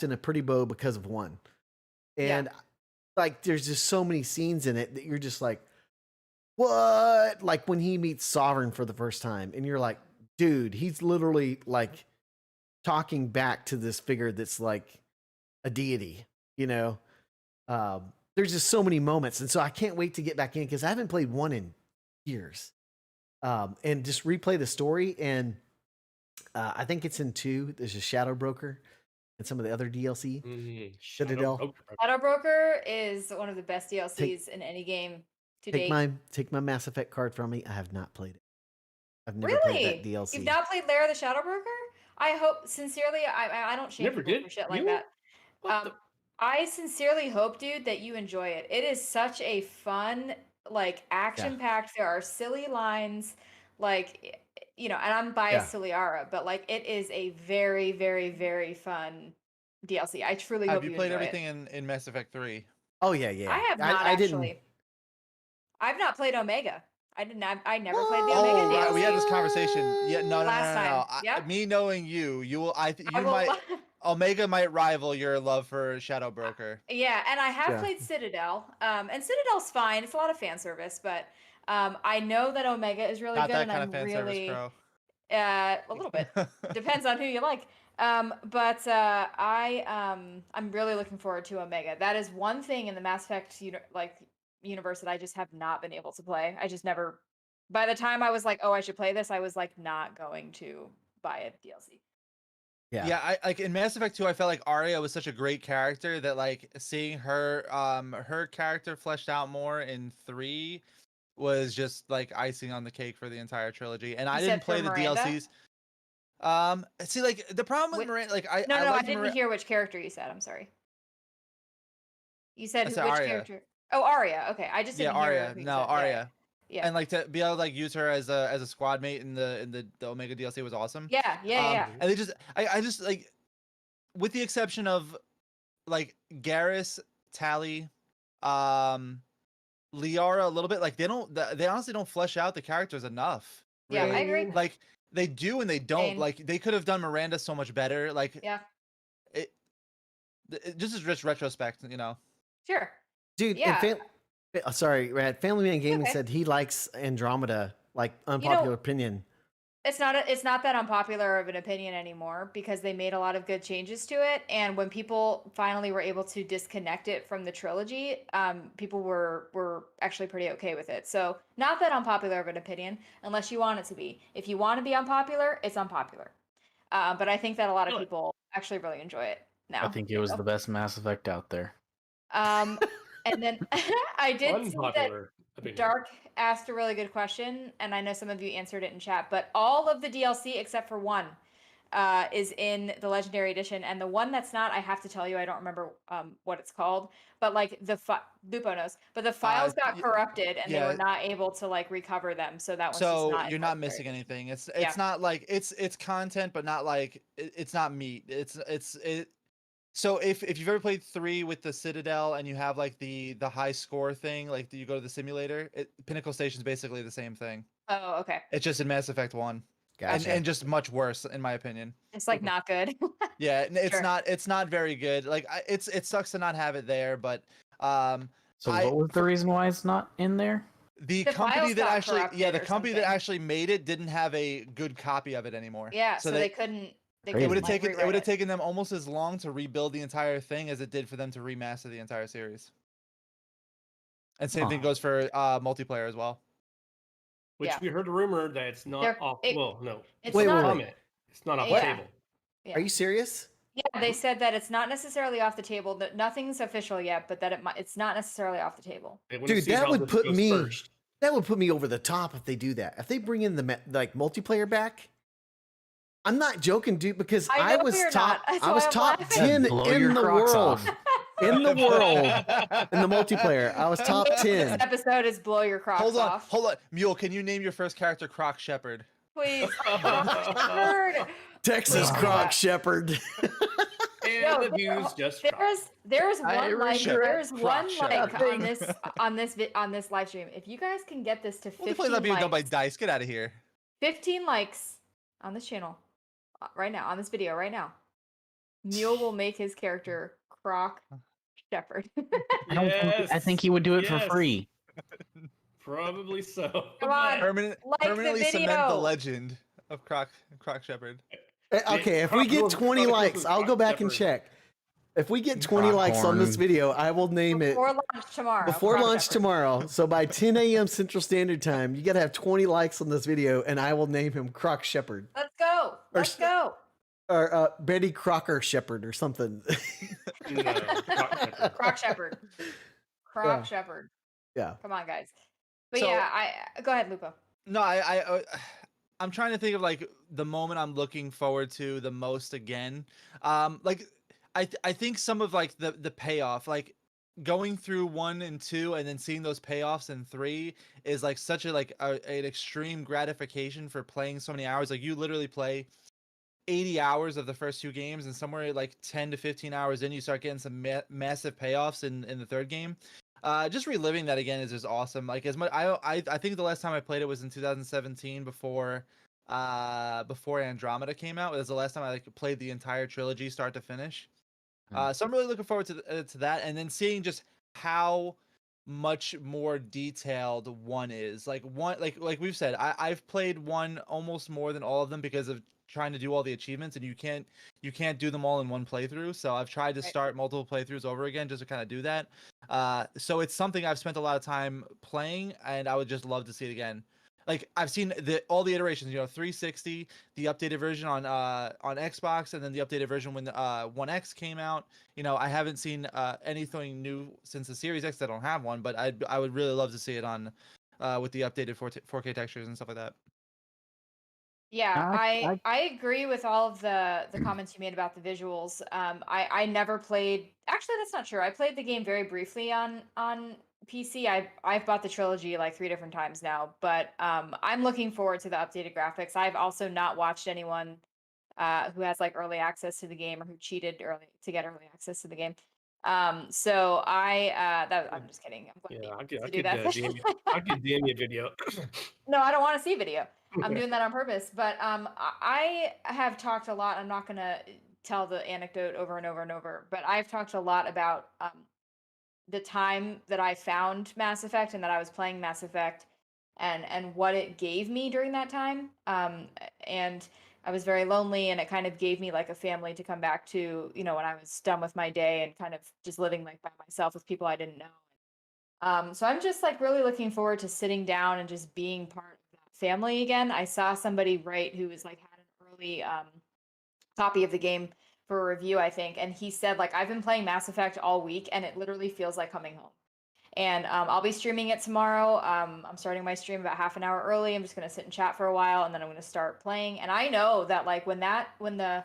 in a pretty bow because of 1. And like there's just so many scenes in it that you're just like, what? Like when he meets Sovereign for the first time, and you're like, dude, he's literally like talking back to this figure that's like a deity, you know? There's just so many moments. And so I can't wait to get back in because I haven't played 1 in years. And just replay the story. And I think it's in 2. There's a Shadow Broker and some of the other DLC. Citadel. Shadow Broker is one of the best DLCs in any game to date. Take my Mass Effect card from me. I have not played it. I've never Really? played that DLC. You've not played Lair of the Shadow Broker? I hope sincerely. I don't shame Never people did? for shit like You? that. What the- I sincerely hope, dude, that you enjoy it. It is such a fun, like action packed. There are silly lines, like you know, and I'm biased to Liara, but like it is a very, very, very fun DLC. I truly hope Have you played enjoy everything it. in Mass Effect 3? Oh yeah. I have not I actually. I've not played Omega. I didn't. I never played the Oh, Omega Oh, DLC. right, we had this conversation. Yeah, no. Last time. I- Yep. Me knowing you will. I You will- might. Omega might rival your love for Shadow Broker. Yeah, and I have Yeah. played Citadel. And Citadel's fine. It's a lot of fan service, but I know that Omega is really Not good, that and kind I'm of fan really service, a little bit. Depends on who you like. But I'm really looking forward to Omega. That is one thing in the Mass Effect universe that I just have not been able to play. I just never. By the time I was like, oh, I should play this, I was like not going to buy a DLC. Yeah. I like in Mass Effect 2, I felt like Arya was such a great character that like seeing her her character fleshed out more in 3 was just like icing on the cake for the entire trilogy. And I You didn't said for play the Miranda? DLCs. See, like the problem with Wait, Miranda, like I No, I liked didn't Miranda. hear which character you said. I'm sorry. You said I which said Arya. character? Oh, Arya. Okay, I just Yeah, didn't hear Arya. who you No, said. Yeah, Arya. Yeah. And like to be able to like use her as a squad mate in the Omega DLC was awesome. Yeah. And they just I just like, with the exception of like Garrus, Tally, Liara a little bit, like they honestly don't flesh out the characters enough. Yeah, I really. agree. Like they do and they don't. Same. Like they could have done Miranda so much better. Like Yeah. it just is just retrospect, you know. Sure. Dude, Yeah. sorry, Rad. Family Man Gaming Okay. said he likes Andromeda, like unpopular opinion. It's not that unpopular of an opinion anymore because they made a lot of good changes to it, and when people finally were able to disconnect it from the trilogy, people were actually pretty okay with it. So not that unpopular of an opinion, unless you want it to be. If you want to be unpopular, it's unpopular. But I think that a lot of Really? people actually really enjoy it now. I think it was the best Mass Effect out there. And then I did see that Unpopular opinion. Dark asked a really good question, and I know some of you answered it in chat, but all of the DLC except for one is in the Legendary Edition, and the one that's not, I have to tell you, I don't remember what it's called, but like Lupo knows, but the files got corrupted, and they were not able to like recover them, so that one's just So not. you're not missing anything. It's not like it's content, but not like it's not meat. So if you've ever played 3 with the Citadel and you have like the high score thing, like you go to the simulator, Pinnacle Station is basically the same thing. Oh, okay. It's just in Mass Effect 1. Gotcha. And just much worse in my opinion. It's like not good. Yeah, it's Sure. it's not very good. Like it sucks to not have it there, but So what was the reason why it's not in there? the The company files that got actually corrupted the or company that something. actually made it didn't have a good copy of it anymore. Yeah, so they couldn't. They couldn't, It would have like, taken rewrite it. taken them almost as long to rebuild the entire thing as it did for them to remaster the entire series. And same thing Huh. goes for multiplayer as well. Which Yeah. we heard a rumor that it's not off. Well, no. It's Wait, not. wait, Comment. It's not off the Yeah. table. Yeah. Are you serious? Yeah, they said that it's not necessarily off the table. That nothing's official yet, but that it's not necessarily off the table. They wanna Dude, see that how would this put goes me first. that would put me over the top if they do that. If they bring in the like multiplayer back, I'm not joking, dude, because I I know was you're top not. That's I was why I'm top laughing. 10 Blow in your the Crocs world. off. In the world. In the multiplayer. I was top This 10. episode is blow your Crocs off. Hold on. Mule, can you name your first character Croc Shepherd? Please. Shepherd. Texas Please do Croc that. Shepherd. And No, the views just dropped. there's one Irish like there's Croc one like Shepherd. on this live stream. If you guys can get this to Multiplayer's 15 not being done by likes, Dice. Get out of here. 15 likes on this channel right now, on this video right now, Mule will make his character Croc Shepherd. I think he would do it for free. Probably so. Come on. Permanently cement the video. legend of Croc Shepherd. Okay, if we get 20 likes, I'll go back and check. If we get 20 likes on this video, I will name it Before lunch tomorrow. before Croc lunch Shepherd. tomorrow. So by 10 a.m. Central Standard Time, you got to have 20 likes on this video, and I will name him Croc Shepherd. Let's go. Let's go. Or Betty Crocker Shepherd or something. No, Croc Shepherd. Croc Yeah. Shepherd. Yeah. Come on, guys. But So- yeah, I go ahead, Lupo. No, I'm trying to think of like the moment I'm looking forward to the most again. Like I think some of like the payoff, like going through 1 and 2 and then seeing those payoffs in 3 is like such a an extreme gratification for playing so many hours. Like you literally play 80 hours of the first 2 games, and somewhere like 10 to 15 hours in, you start getting some massive payoffs in the third game. Just reliving that again is just awesome. Like as much, I think the last time I played it was in 2017 before Andromeda came out. It was the last time I like played the entire trilogy start to finish. So I'm really looking forward to that, and then seeing just how much more detailed 1 is. Like like we've said, I've played 1 almost more than all of them because of trying to do all the achievements, and you can't do them all in one playthrough. So I've tried to start multiple playthroughs over again just to kind of do that. So it's something I've spent a lot of time playing, and I would just love to see it again. Like I've seen all the iterations, 360, the updated version on Xbox, and then the updated version when One X came out. I haven't seen anything new since the Series X. I don't have one, but I would really love to see it on with the updated 4K textures and stuff like that. Yeah, I agree with all of the comments you made about the visuals. I never played. Actually, that's not true. I played the game very briefly on PC. I've bought the trilogy like 3 different times now, but I'm looking forward to the updated graphics. I've also not watched anyone who has like early access to the game or who cheated early to get early access to the game. So I'm just kidding. I'm Yeah, glad I to could do that. I could DM you a video. No, I don't want to see video. I'm doing that on purpose. But I have talked a lot. I'm not going to tell the anecdote over and over and over, but I've talked a lot about the time that I found Mass Effect and that I was playing Mass Effect and what it gave me during that time. And I was very lonely, and it kind of gave me like a family to come back to, when I was done with my day and kind of just living like by myself with people I didn't know. So I'm just like really looking forward to sitting down and just being part of that family again. I saw somebody write who was like had an early copy of the game for a review, I think, and he said like I've been playing Mass Effect all week, and it literally feels like coming home. And I'll be streaming it tomorrow. I'm starting my stream about half an hour early. I'm just gonna sit and chat for a while, and then I'm gonna start playing. And I know that like when the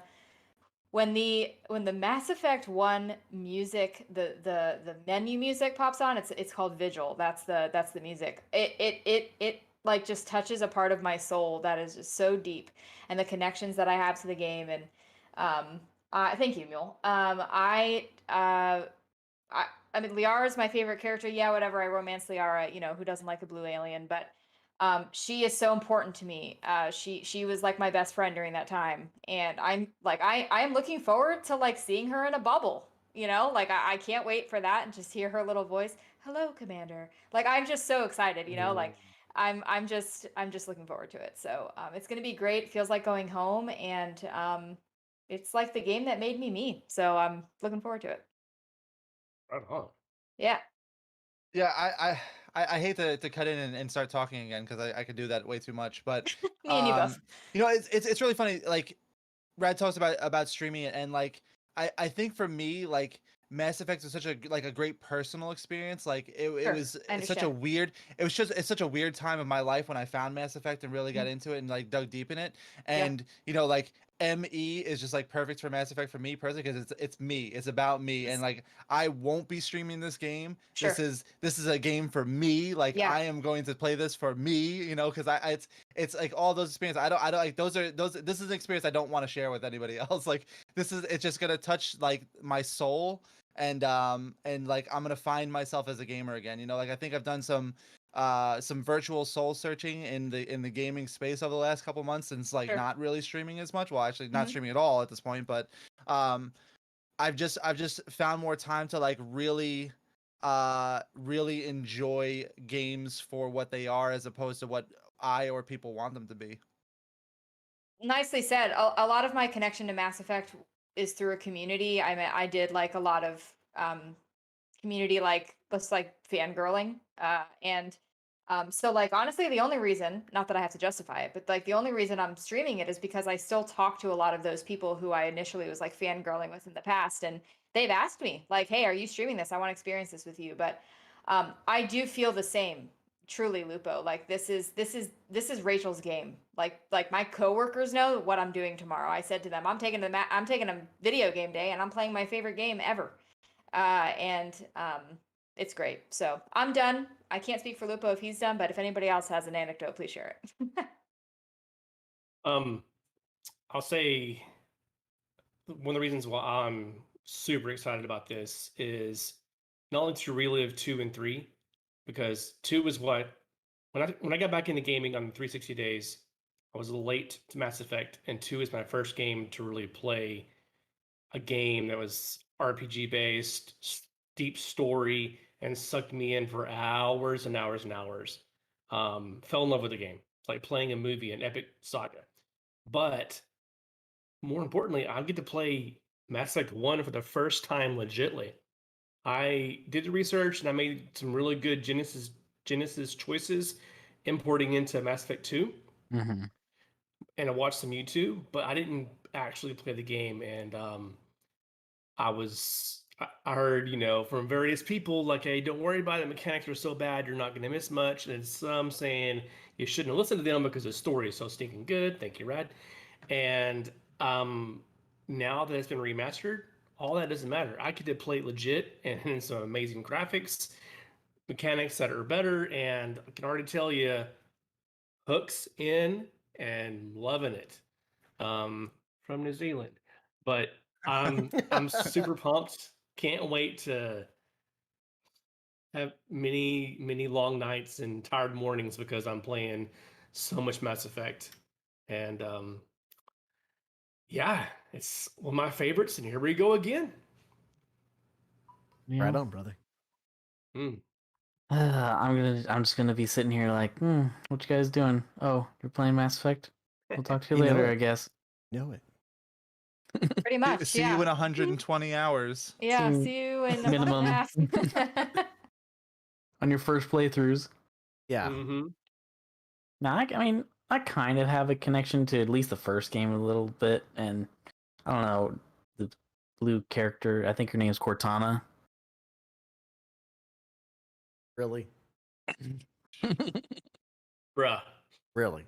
Mass Effect 1 music, the menu music pops on, it's called Vigil. That's the music. It like just touches a part of my soul that is just so deep, and the connections that I have to the game. And thank you, Mule. I mean, Liara is my favorite character. Yeah, whatever. I romance Liara. Who doesn't like a blue alien? But she is so important to me. She was like my best friend during that time, and I'm like I'm looking forward to like seeing her in a bubble. Like I can't wait for that and just hear her little voice. Hello, Commander. Like I'm just so excited. Like I'm just looking forward to it. So it's gonna be great. It feels like going home, and it's like the game that made me me. So I'm looking forward to it. Right on. Yeah. Yeah, I hate to cut in and start talking again because I could do that way too much. But Me and you both. it's really funny. Like Brad talks about streaming it, and like I think for me, like Mass Effect was such a great personal experience. Like it Sure, was I such a understand. weird it's such a weird time of my life when I found Mass Effect and really got into it and like dug deep in it. Yeah. And like ME is just like perfect for Mass Effect for me personally because it's me. It's about me, and like I won't be streaming this game. Sure. This is a game for me. Like Yeah. I am going to play this for me, because it's like all those experiences. I don't like those. This is an experience I don't want to share with anybody else. Like it's just gonna touch like my soul, and like I'm gonna find myself as a gamer again. Like I think I've done some virtual soul searching in the gaming space over the last couple months since like Sure. not really streaming as much. Well, actually not Mhm. streaming at all at this point, but I've just found more time to like really really enjoy games for what they are as opposed to what I or people want them to be. Nicely said. A lot of my connection to Mass Effect is through a community. I mean, I did like a lot of community, like just like fangirling, and so like honestly, the only reason, not that I have to justify it, but like the only reason I'm streaming it is because I still talk to a lot of those people who I initially was like fangirling with in the past, and they've asked me like, "Hey, are you streaming this? I want to experience this with you." But I do feel the same. Truly, Lupo. Like this is Rachel's game. Like my coworkers know what I'm doing tomorrow. I said to them, I'm taking a video game day, and I'm playing my favorite game ever. And it's great. So I'm done. I can't speak for Lupo if he's done, but if anybody else has an anecdote, please share it. I'll say one of the reasons why I'm super excited about this is not only to relive 2 and 3, because 2 is what when I got back into gaming on 360 days, I was late to Mass Effect, and 2 is my first game to really play a game that was RPG based, deep story, and sucked me in for hours and hours and hours. Fell in love with the game. It's like playing a movie, an epic saga. But more importantly, I get to play Mass Effect 1 for the first time legitly. I did the research and I made some really good Genesis choices importing into Mass Effect 2. Mm-hmm. And I watched some YouTube, but I didn't actually play the game. And I heard, from various people, like, hey, don't worry about it. The mechanics are so bad, you're not going to miss much. And some saying you shouldn't listen to them because the story is so stinking good. Thank you, Rad. And now that it's been remastered, all that doesn't matter. I get to play it legit and some amazing graphics, mechanics that are better. And I can already tell you, hooks in and loving it. From New Zealand. But I'm super pumped. Can't wait to have many long nights and tired mornings because I'm playing so much Mass Effect. And yeah, it's one of my favorites, and here we go again. Yeah. Right on, brother. Mm. I'm just gonna be sitting here like, what you guys doing? Oh, you're playing Mass Effect. We'll talk to you You know later, it. I guess. Know it. Pretty much. See yeah. you in 120 hours. Yeah. See See you in a minimum. month and a half. On your first playthroughs. Yeah. Mm-hmm. Now, I mean, I kind of have a connection to at least the first game a little bit, and I don't know, the blue character, I think her name is Cortana. Really. Bruh. Really.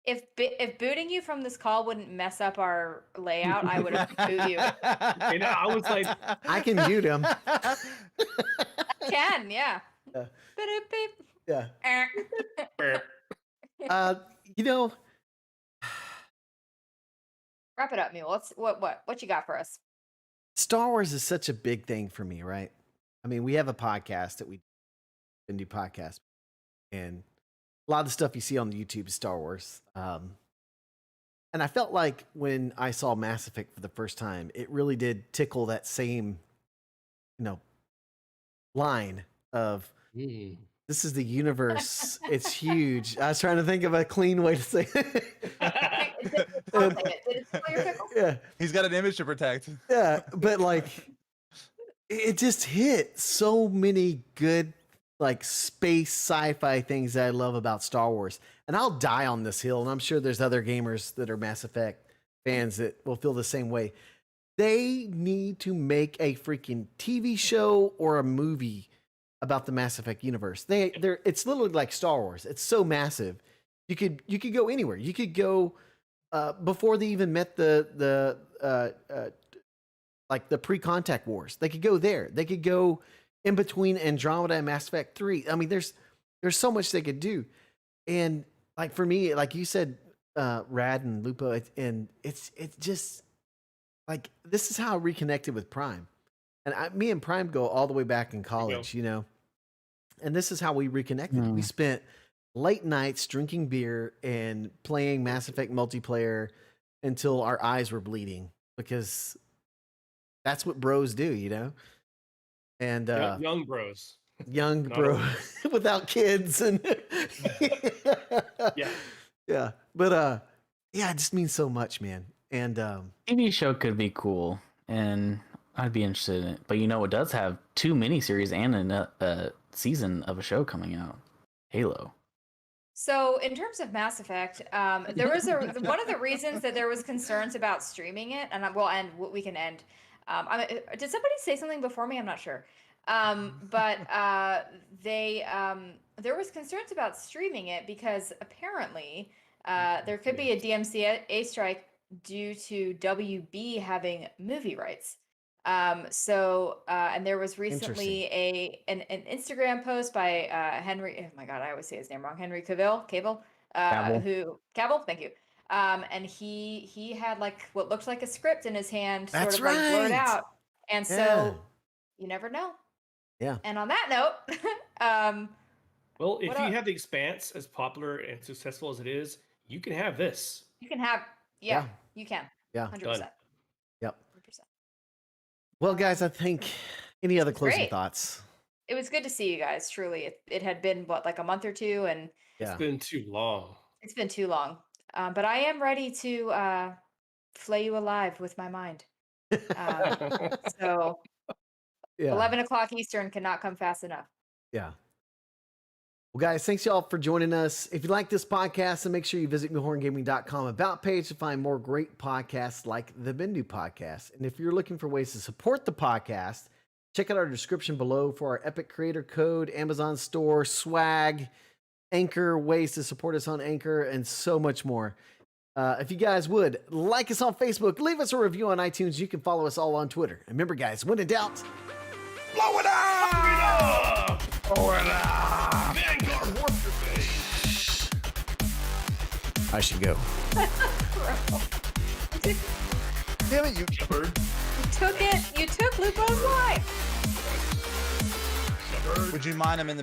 If booting you from this call wouldn't mess up our layout, I would have booed you. And I was like, I can mute him. Can, yeah. Yeah. Beep, beep. Yeah. "Brr." You know, Wrap it up, Mule. What you got for us? Star Wars is such a big thing for me, right? I mean, we have a podcast that we Bendu Podcast, and a lot of the stuff you see on the YouTube is Star Wars. And I felt like when I saw Mass Effect for the first time, it really did tickle that same, line of Mm. this is the universe. It's huge. I was trying to think of a clean way to say it. Did it tickle your pickles? Yeah. He's got an image to protect. Yeah, but like it just hit so many good like space sci-fi things that I love about Star Wars. And I'll die on this hill, and I'm sure there's other gamers that are Mass Effect fans that will feel the same way. They need to make a freaking TV show or a movie about the Mass Effect universe. It's literally like Star Wars. It's so massive. You could go anywhere. You could go before they even met the pre-contact wars. They could go there. They could go in between Andromeda and Mass Effect 3. I mean, there's so much they could do. And like for me, like you said, Rad and Lupo, it's just like this is how I reconnected with Prime. And me and Prime go all the way back in college, and this is how we reconnected. We spent late nights drinking beer and playing Mass Effect multiplayer until our eyes were bleeding, because that's what bros do, And Young bros. young Not bro old. without kids and Yeah. But it just means so much, man. And TV show could be cool, and I'd be interested in it. But it does have 2 miniseries and a season of a show coming out. Halo. So, in terms of Mass Effect, there was one of the reasons that there was concerns about streaming it, and we can end. Did somebody say something before me? I'm not sure. But there was concerns about streaming it because apparently there could be a DMCA strike due to WB having movie rights. And there was recently an Instagram post by Henry. Oh my God, I always say his name wrong. Henry Cavill, Cavill. Thank you. And he had like what looked like a script in his hand, That's sort of like blurred right. out. And Yeah. so you never know. Yeah. And on that note, Well, if What you up? have The Expanse as popular and successful as it is, you can have this. you can have, Yeah. you can, Yeah. 100%. Yep. 100%. Well, guys, I think any other closing Great. thoughts? It was good to see you guys. Truly, it had been like a month or two, and Yeah. It's been too long. it's been too long. But I am ready to flay you alive with my mind. So Yeah. 11 o'clock Eastern cannot come fast enough. Yeah. Well, guys, thanks y'all for joining us. If you like this podcast, then make sure you visit mulehorngaming.com about page to find more great podcasts like the Bendu Podcast. And if you're looking for ways to support the podcast, check out our description below for our Epic Creator Code, Amazon Store, swag, Anchor, ways to support us on Anchor, and so much more. If you guys would like us on Facebook, leave us a review on iTunes. You can follow us all on Twitter. And remember, guys, when in doubt, blow it up! Blow it up! Vanguard warp your face. I should go. Damn it, you shepherd. You took Lupo's life. Would you mind? I'm in the